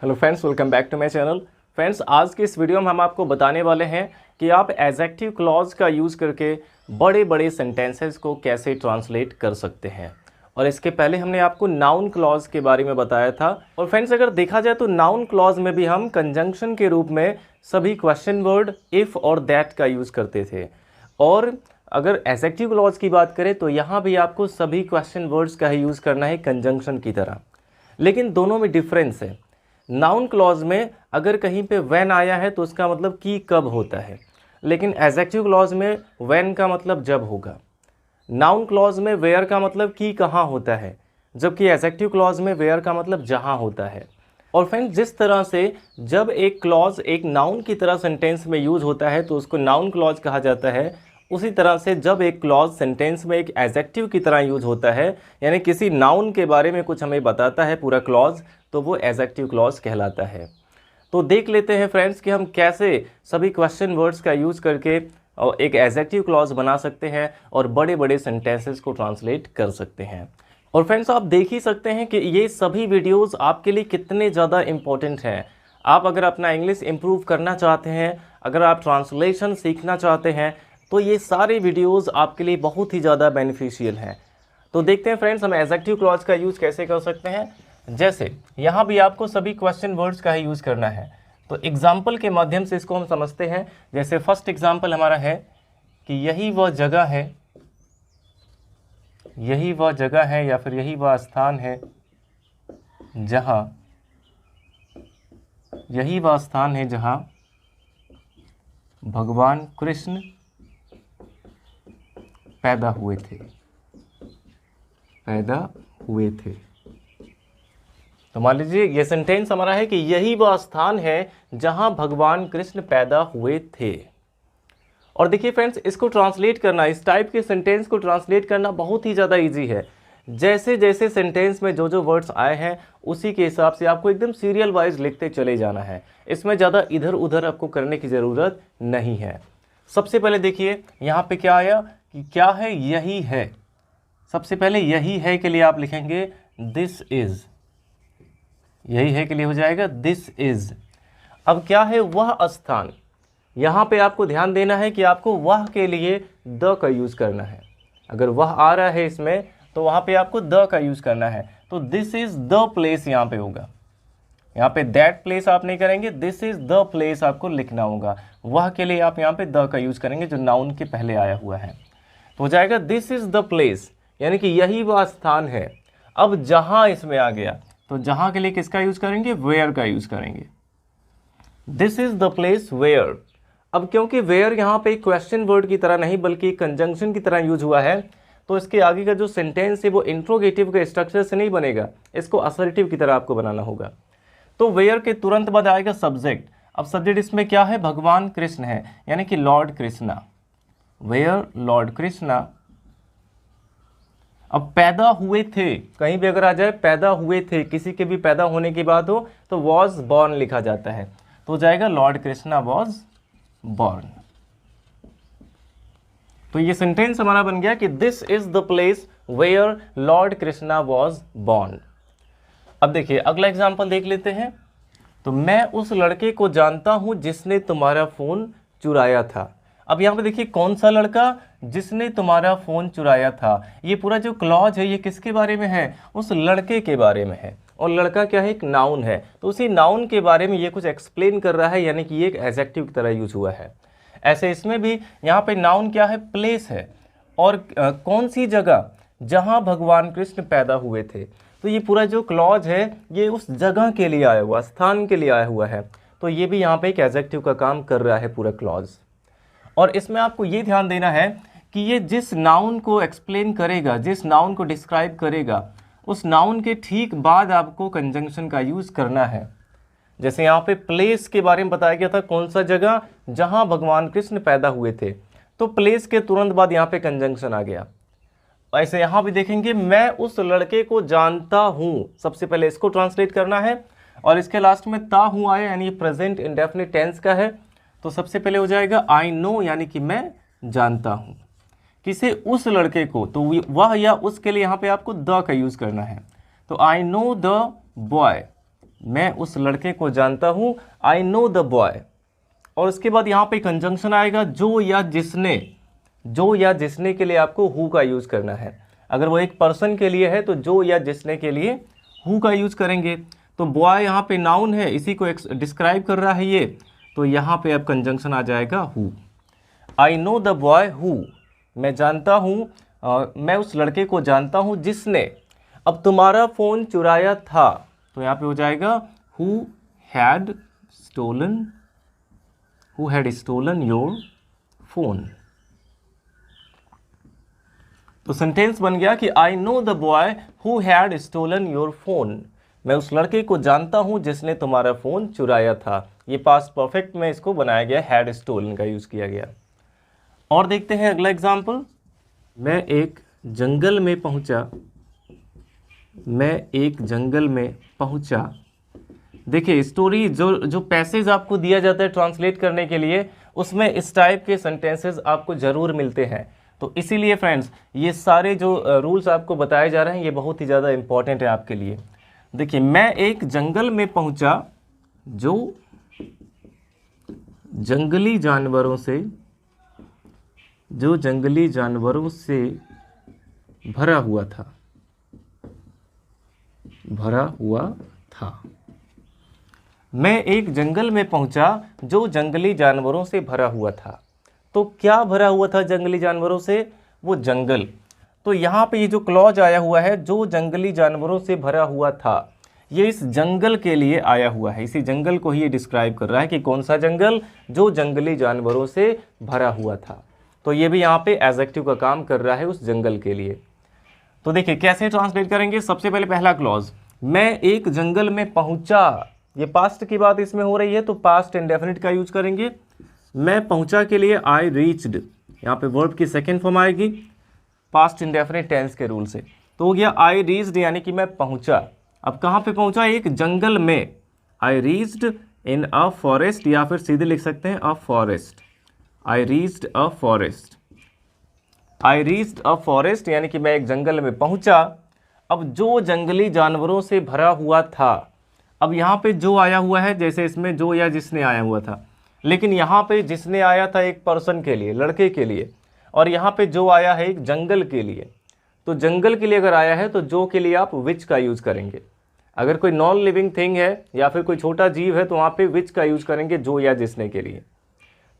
Hello friends, welcome back to my channel. Friends, आज के इस वीडियो में हम आपको बताने वाले हैं कि आप एडजेक्टिव क्लॉज का यूज़ करके बड़े बड़े सेंटेंसेस को कैसे ट्रांसलेट कर सकते हैं। और इसके पहले हमने आपको नाउन क्लॉज के बारे में बताया था। और फ्रेंड्स, अगर देखा जाए तो नाउन क्लॉज में भी हम कंजंक्शन के रूप में सभी क्वेश्चन वर्ड इफ़ और दैट का यूज़ करते थे। और अगर एडजेक्टिव क्लॉज की बात करें तो यहाँ भी आपको सभी क्वेश्चन वर्ड्स का ही यूज़ करना है कंजंक्शन की तरह। लेकिन दोनों में डिफरेंस है। नाउन क्लॉज में अगर कहीं पे व्हेन आया है तो उसका मतलब कि कब होता है, लेकिन एडजेक्टिव क्लॉज में व्हेन का मतलब जब होगा। नाउन क्लॉज में वेयर का मतलब कि कहाँ होता है, जबकि एडजेक्टिव क्लॉज में वेयर का मतलब जहाँ होता है। और फ्रेंड्स, जिस तरह से जब एक क्लॉज एक नाउन की तरह सेंटेंस में यूज़ होता है तो उसको नाउन क्लॉज कहा जाता है, उसी तरह से जब एक क्लॉज सेंटेंस में एक एडजेक्टिव की तरह यूज़ होता है, यानी किसी नाउन के बारे में कुछ हमें बताता है पूरा क्लॉज, तो वो एडजेक्टिव क्लॉज कहलाता है। तो देख लेते हैं फ्रेंड्स कि हम कैसे सभी क्वेश्चन वर्ड्स का यूज़ करके एक एडजेक्टिव क्लॉज बना सकते हैं और बड़े बड़े सेंटेंसेस को ट्रांसलेट कर सकते हैं। और फ्रेंड्स, आप देख ही सकते हैं कि ये सभी वीडियोस आपके लिए कितने ज़्यादा इम्पोर्टेंट हैं। आप अगर अपना इंग्लिश इम्प्रूव करना चाहते हैं, अगर आप ट्रांसलेशन सीखना चाहते हैं, तो ये सारे वीडियोस आपके लिए बहुत ही ज़्यादा बेनिफिशियल हैं। तो देखते हैं फ्रेंड्स, हम एडजेक्टिव क्लॉज का यूज़ कैसे कर सकते हैं। जैसे यहाँ भी आपको सभी क्वेश्चन वर्ड्स का ही यूज़ करना है, तो एग्जाम्पल के माध्यम से इसको हम समझते हैं। जैसे फर्स्ट एग्जाम्पल हमारा है कि यही वह जगह है, यही वह जगह है या फिर यही वह स्थान है जहाँ, यही वह स्थान है जहाँ भगवान कृष्ण पैदा हुए थे, पैदा हुए थे। तो मान लीजिए ये सेंटेंस हमारा है कि यही वह स्थान है जहां भगवान कृष्ण पैदा हुए थे। और देखिए फ्रेंड्स, इसको ट्रांसलेट करना, इस टाइप के सेंटेंस को ट्रांसलेट करना बहुत ही ज़्यादा इजी है। जैसे जैसे सेंटेंस में जो जो वर्ड्स आए हैं उसी के हिसाब से आपको एकदम सीरियल वाइज लिखते चले जाना है। इसमें ज़्यादा इधर उधर आपको करने की ज़रूरत नहीं है। सबसे पहले देखिए यहाँ पे क्या आया कि क्या है, यही है। सबसे पहले यही है के लिए आप लिखेंगे दिस इज़, यही है के लिए हो जाएगा दिस इज़। अब क्या है, वह स्थान। यहाँ पे आपको ध्यान देना है कि आपको वह के लिए द का यूज़ करना है। अगर वह आ रहा है इसमें तो वहाँ पे आपको द का यूज़ करना है। तो दिस इज़ द प्लेस यहाँ पे होगा, यहाँ पे दैट प्लेस आप नहीं करेंगे, दिस इज़ द प्लेस आपको लिखना होगा। वह के लिए आप यहाँ पे द का यूज़ करेंगे जो नाउन के पहले आया हुआ है। तो हो जाएगा दिस इज़ द प्लेस, यानी कि यही वह स्थान है। अब जहाँ इसमें आ गया तो जहाँ के लिए किसका यूज़ करेंगे, वेयर का यूज़ करेंगे। This is the place where. अब क्योंकि वेयर यहाँ पे क्वेश्चन वर्ड की तरह नहीं बल्कि कंजंक्शन की तरह यूज हुआ है, तो इसके आगे का जो सेंटेंस है वो इंट्रोगेटिव के स्ट्रक्चर से नहीं बनेगा, इसको असर्टिव की तरह आपको बनाना होगा। तो वेयर के तुरंत बाद आएगा सब्जेक्ट। अब सब्जेक्ट इसमें क्या है, भगवान कृष्ण है, यानी कि lord Krishna. Where lord Krishna. अब पैदा हुए थे, कहीं भी अगर आ जाए पैदा हुए थे, किसी के भी पैदा होने की बात हो तो वॉज बॉर्न लिखा जाता है, तो हो जाएगा लॉर्ड कृष्णा वॉज बॉर्न। तो ये सेंटेंस हमारा बन गया कि this is the place where lord Krishna was born. अब देखिए अगला एग्जाम्पल देख लेते हैं। तो मैं उस लड़के को जानता हूं जिसने तुम्हारा फोन चुराया था। अब यहाँ पे देखिए कौन सा लड़का, जिसने तुम्हारा फोन चुराया था। ये पूरा जो क्लॉज है ये किसके बारे में है, उस लड़के के बारे में है। और लड़का क्या है, एक नाउन है, तो उसी नाउन के बारे में ये कुछ एक्सप्लेन कर रहा है, यानी कि ये एक एडजेक्टिव की तरह यूज हुआ है। ऐसे इसमें भी यहाँ पे नाउन क्या है, प्लेस है, और कौन सी जगह, जहाँ भगवान कृष्ण पैदा हुए थे। तो ये पूरा जो क्लॉज है ये उस जगह के लिए आया हुआ, स्थान के लिए आया हुआ है, तो ये भी यहाँ पे एक एडजेक्टिव का काम कर रहा है पूरा क्लॉज। और इसमें आपको ये ध्यान देना है कि ये जिस नाउन को एक्सप्लेन करेगा, जिस नाउन को डिस्क्राइब करेगा, उस नाउन के ठीक बाद आपको कंजंक्शन का यूज़ करना है। जैसे यहाँ पे प्लेस के बारे में बताया गया था, कौन सा जगह, जहाँ भगवान कृष्ण पैदा हुए थे, तो प्लेस के तुरंत बाद यहाँ पे कंजंक्शन आ गया। ऐसे यहाँ भी देखेंगे मैं उस लड़के को जानता हूँ, सबसे पहले इसको ट्रांसलेट करना है, और इसके लास्ट में ता हूँ आया, यानी प्रेजेंट इंडेफिनिट टेंस का है, तो सबसे पहले हो जाएगा आई नो, यानी कि मैं जानता हूँ किसे, उस लड़के को। तो वह या उसके लिए यहाँ पे आपको द का यूज़ करना है। तो आई नो द बॉय, मैं उस लड़के को जानता हूँ, आई नो द बॉय। और उसके बाद यहाँ पे कंजंक्शन आएगा जो या जिसने। जो या जिसने के लिए आपको हु का यूज़ करना है। अगर वो एक पर्सन के लिए है तो जो या जिसने के लिए हु का यूज़ करेंगे। तो बॉय यहाँ पे नाउन है, इसी को डिस्क्राइब कर रहा है ये, तो यहाँ पे अब कंजंक्शन आ जाएगा who. I know the boy who, मैं जानता हूँ, मैं उस लड़के को जानता हूँ जिसने अब तुम्हारा फ़ोन चुराया था। तो यहाँ पे हो जाएगा who had stolen your phone. तो सेंटेंस बन गया कि I know the boy who had stolen your phone. मैं उस लड़के को जानता हूं जिसने तुम्हारा फ़ोन चुराया था। ये पास्ट परफेक्ट में इसको बनाया गया, हैड स्टोलन का यूज़ किया गया। और देखते हैं अगला एग्जाम्पल। मैं एक जंगल में पहुंचा। देखिए स्टोरी जो पैसेज आपको दिया जाता है ट्रांसलेट करने के लिए, उसमें इस टाइप के सेंटेंसेस आपको ज़रूर मिलते हैं। तो इसीलिए फ्रेंड्स ये सारे जो रूल्स आपको बताए जा रहे हैं ये बहुत ही ज़्यादा इंपॉर्टेंट है आपके लिए। देखिए मैं एक जंगल में पहुंचा जो जंगली जानवरों से भरा हुआ था। मैं एक जंगल में पहुंचा जो जंगली जानवरों से भरा हुआ था। तो क्या भरा हुआ था जंगली जानवरों से? वो जंगल। तो यहाँ पे ये जो क्लॉज आया हुआ है, जो जंगली जानवरों से भरा हुआ था, ये इस जंगल के लिए आया हुआ है। इसी जंगल को ही ये डिस्क्राइब कर रहा है कि कौन सा जंगल? जो जंगली जानवरों से भरा हुआ था। तो ये भी यहाँ पे एडजेक्टिव का काम कर रहा है उस जंगल के लिए। तो देखिए कैसे ट्रांसलेट करेंगे। सबसे पहले पहला क्लॉज, मैं एक जंगल में पहुंचा। ये पास्ट की बात इसमें हो रही है तो पास्ट इंडेफिनिट का यूज करेंगे। मैं पहुंचा के लिए आई रीच्ड, यहाँ पे वर्ब की सेकेंड फॉर्म आएगी पास्ट इंडेफिनिट टेंस के रूल से। तो हो गया आई रीच्ड यानी कि मैं पहुंचा। अब कहाँ पे पहुंचा? एक जंगल में। I reached in a forest, या फिर सीधे लिख सकते हैं a forest. I reached a forest यानी कि मैं एक जंगल में पहुंचा। अब जो जंगली जानवरों से भरा हुआ था, अब यहाँ पे जो आया हुआ है, जैसे इसमें जो या जिसने आया हुआ था, लेकिन यहाँ पे जिसने आया था एक पर्सन के लिए, लड़के के लिए, और यहाँ पे जो आया है एक जंगल के लिए। तो जंगल के लिए अगर आया है तो जो के लिए आप विच का यूज करेंगे। अगर कोई नॉन लिविंग थिंग है या फिर कोई छोटा जीव है तो वहाँ पे विच का यूज करेंगे जो या जिसने के लिए।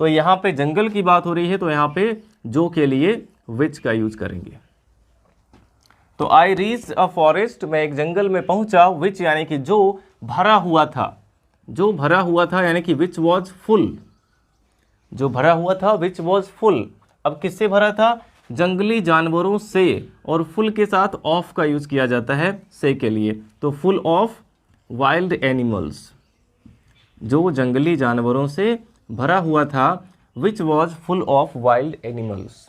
तो यहाँ पे जंगल की बात हो रही है तो यहाँ पे जो के लिए विच का यूज करेंगे। तो आई रीच्ड अ फॉरेस्ट, मैं एक जंगल में पहुंचा, विच यानी कि जो भरा हुआ था। जो भरा हुआ था यानी कि विच वॉज फुल। जो भरा हुआ था विच वॉज फुल। अब किससे भरा था? जंगली जानवरों से, और फुल के साथ ऑफ का यूज किया जाता है से के लिए। तो फुल ऑफ वाइल्ड एनिमल्स, जो जंगली जानवरों से भरा हुआ था, which was full of wild animals.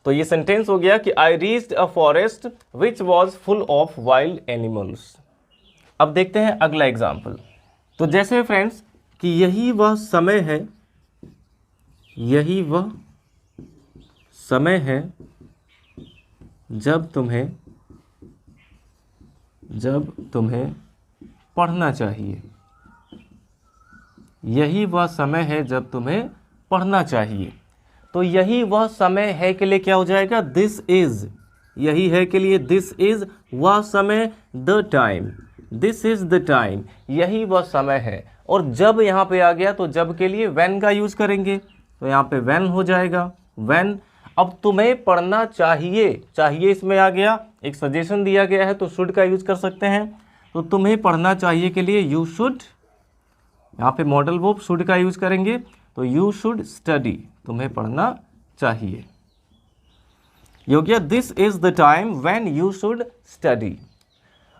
तो ये सेंटेंस हो गया कि I reached a forest which was full of wild animals. अब देखते हैं अगला एग्जाम्पल। तो जैसे फ्रेंड्स कि यही वह समय है जब तुम्हें पढ़ना चाहिए। यही वह समय है जब तुम्हें पढ़ना चाहिए। तो यही वह समय है के लिए क्या हो जाएगा? This is. यही है के लिए दिस इज, वह समय the time. This is the time, यही वह समय है। और जब यहाँ पे आ गया तो जब के लिए व्हेन का यूज करेंगे। तो यहाँ पे व्हेन हो जाएगा, व्हेन। अब तुम्हें पढ़ना चाहिए, चाहिए इसमें आ गया, एक सजेशन दिया गया है तो शुड का यूज कर सकते हैं। तो तुम्हें पढ़ना चाहिए के लिए यू शुड, यहाँ पे मॉडल वर्ब शुड का यूज करेंगे। तो यू शुड स्टडी, तुम्हें पढ़ना चाहिए। ये हो गया this is the time when you should study.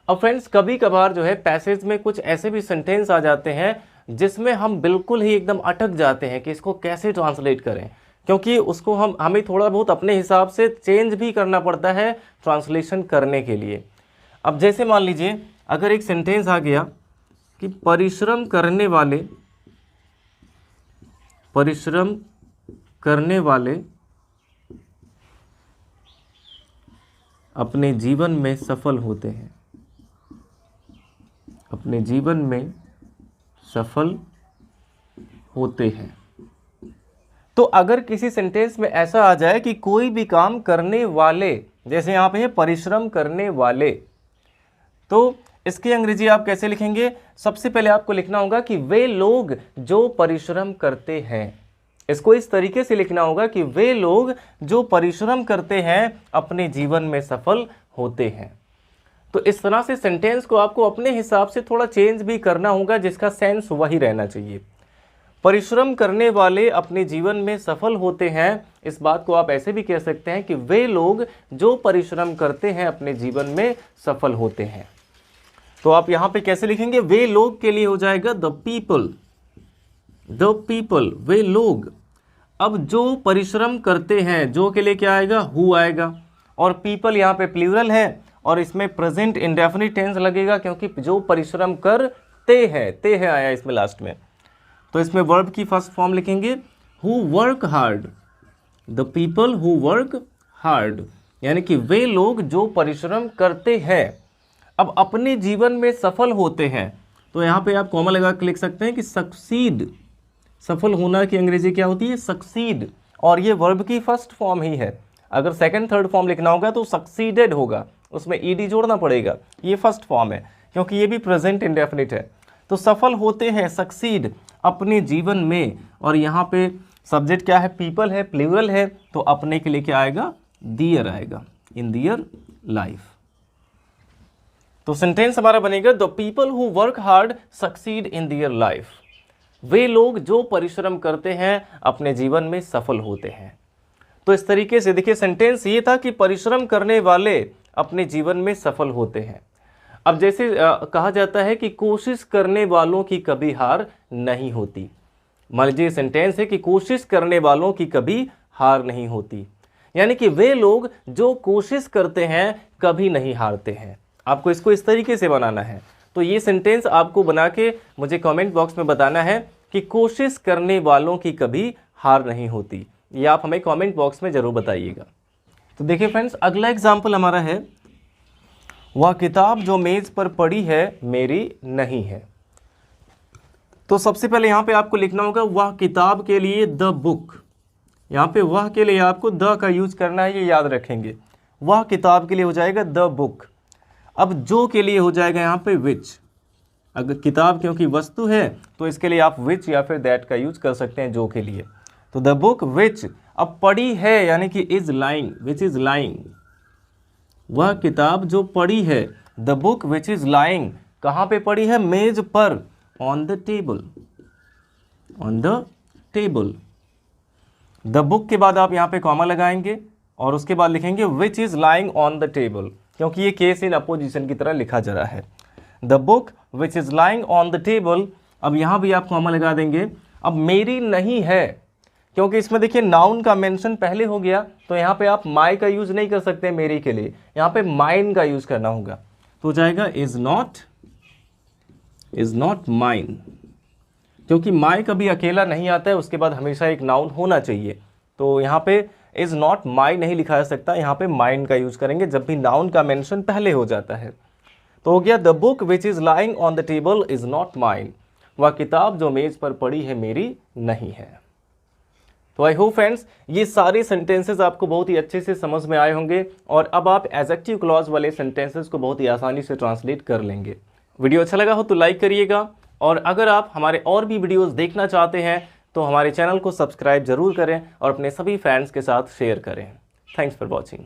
अब फ्रेंड्स कभी कभार जो है पैसेज में कुछ ऐसे भी सेंटेंस आ जाते हैं जिसमें हम बिल्कुल ही एकदम अटक जाते हैं कि इसको कैसे ट्रांसलेट करें, क्योंकि उसको हमें थोड़ा बहुत अपने हिसाब से चेंज भी करना पड़ता है ट्रांसलेशन करने के लिए। अब जैसे मान लीजिए अगर एक सेंटेंस आ गया कि परिश्रम करने वाले अपने जीवन में सफल होते हैं। अपने जीवन में सफल होते हैं। तो अगर किसी सेंटेंस में ऐसा आ जाए कि कोई भी काम करने वाले, जैसे यहाँ पे है परिश्रम करने वाले, तो इसकी अंग्रेजी आप कैसे लिखेंगे? सबसे पहले आपको लिखना होगा कि वे लोग जो परिश्रम करते हैं। इसको इस तरीके से लिखना होगा कि वे लोग जो परिश्रम करते हैं अपने जीवन में सफल होते हैं। तो इस तरह से सेंटेंस को आपको अपने हिसाब से थोड़ा चेंज भी करना होगा, जिसका सेंस वही रहना चाहिए। परिश्रम करने वाले अपने जीवन में सफल होते हैं, इस बात को आप ऐसे भी कह सकते हैं कि वे लोग जो परिश्रम करते हैं अपने जीवन में सफल होते हैं। तो आप यहां पे कैसे लिखेंगे? वे लोग के लिए हो जाएगा द पीपल, वे लोग। अब जो परिश्रम करते हैं, जो के लिए क्या आएगा? हु आएगा। और पीपल यहाँ पे प्लूरल है और इसमें प्रेजेंट इंडेफिनिट टेंस लगेगा, क्योंकि जो परिश्रम करते हैं, ते है आया इसमें लास्ट में। तो इसमें वर्ब की फर्स्ट फॉर्म लिखेंगे who work hard, the people who work hard, यानी कि वे लोग जो परिश्रम करते हैं अब अपने जीवन में सफल होते हैं। तो यहाँ पे आप कॉमा लगा के लिख सकते हैं कि सक्सीड, सफल होना की अंग्रेजी क्या होती है? सक्सीड। और ये वर्ब की फर्स्ट फॉर्म ही है। अगर सेकंड थर्ड फॉर्म लिखना होगा तो सक्सीडेड होगा, उसमें ईडी जोड़ना पड़ेगा। ये फर्स्ट फॉर्म है क्योंकि ये भी प्रेजेंट इंडेफिनिट है। तो सफल होते हैं, सक्सीड, अपने जीवन में। और यहाँ पे सब्जेक्ट क्या है? पीपल है, प्लूरल है, तो अपने के लिए क्या आएगा? दियर आएगा, इन दियर लाइफ। तो सेंटेंस हमारा बनेगा the people who work hard succeed in their life. वे लोग जो परिश्रम करते हैं अपने जीवन में सफल होते हैं। तो इस तरीके से देखिए सेंटेंस ये था कि परिश्रम करने वाले अपने जीवन में सफल होते हैं। अब जैसे कहा जाता है कि कोशिश करने वालों की कभी हार नहीं होती। मान लीजिए सेंटेंस है कि कोशिश करने वालों की कभी हार नहीं होती, यानी कि वे लोग जो कोशिश करते हैं कभी नहीं हारते हैं। आपको इसको इस तरीके से बनाना है। तो ये सेंटेंस आपको बना के मुझे कमेंट बॉक्स में बताना है कि कोशिश करने वालों की कभी हार नहीं होती। ये आप हमें कमेंट बॉक्स में ज़रूर बताइएगा। तो देखिए फ्रेंड्स, अगला एग्जाम्पल हमारा है वह किताब जो मेज़ पर पड़ी है मेरी नहीं है। तो सबसे पहले यहाँ पे आपको लिखना होगा वह किताब के लिए द बुक। यहाँ पे वह के लिए आपको द का यूज करना है, ये याद रखेंगे। वह किताब के लिए हो जाएगा द बुक। अब जो के लिए हो जाएगा यहाँ पे विच। अगर किताब क्योंकि वस्तु है तो इसके लिए आप विच या फिर दैट का यूज कर सकते हैं जो के लिए। तो द बुक विच, अब पड़ी है यानी कि is lying, which is lying. वह किताब जो पड़ी है, the book which is lying, कहाँ पे पड़ी है? मेज पर, on the table, on the table. The book के बाद आप यहाँ पे कॉमा लगाएंगे और उसके बाद लिखेंगे which is lying on the table, क्योंकि ये केस इन अपोजिशन की तरह लिखा जा रहा है। The book which is lying on the table. अब यहाँ भी आप कॉमा लगा देंगे। अब मेरी नहीं है, क्योंकि इसमें देखिए नाउन का मेंशन पहले हो गया, तो यहाँ पे आप माई का यूज नहीं कर सकते मेरी के लिए, यहाँ पे माइन का यूज करना होगा। तो हो जाएगा इज नॉट माइन, क्योंकि माई कभी अकेला नहीं आता है, उसके बाद हमेशा एक नाउन होना चाहिए। तो यहाँ पे इज नॉट माई नहीं लिखा जा सकता, यहाँ पे माइन का यूज करेंगे जब भी नाउन का मेंशन पहले हो जाता है। तो हो गया the book which is lying on the table is not mine. वह किताब जो मेज पर पड़ी है मेरी नहीं है। तो आई होप फ्रेंड्स ये सारे सेंटेंसेस आपको बहुत ही अच्छे से समझ में आए होंगे और अब आप एडजेक्टिव क्लॉज वाले सेंटेंसेस को बहुत ही आसानी से ट्रांसलेट कर लेंगे। वीडियो अच्छा लगा हो तो लाइक करिएगा और अगर आप हमारे और भी वीडियोस देखना चाहते हैं तो हमारे चैनल को सब्सक्राइब जरूर करें और अपने सभी फ्रेंड्स के साथ शेयर करें। Thanks for watching.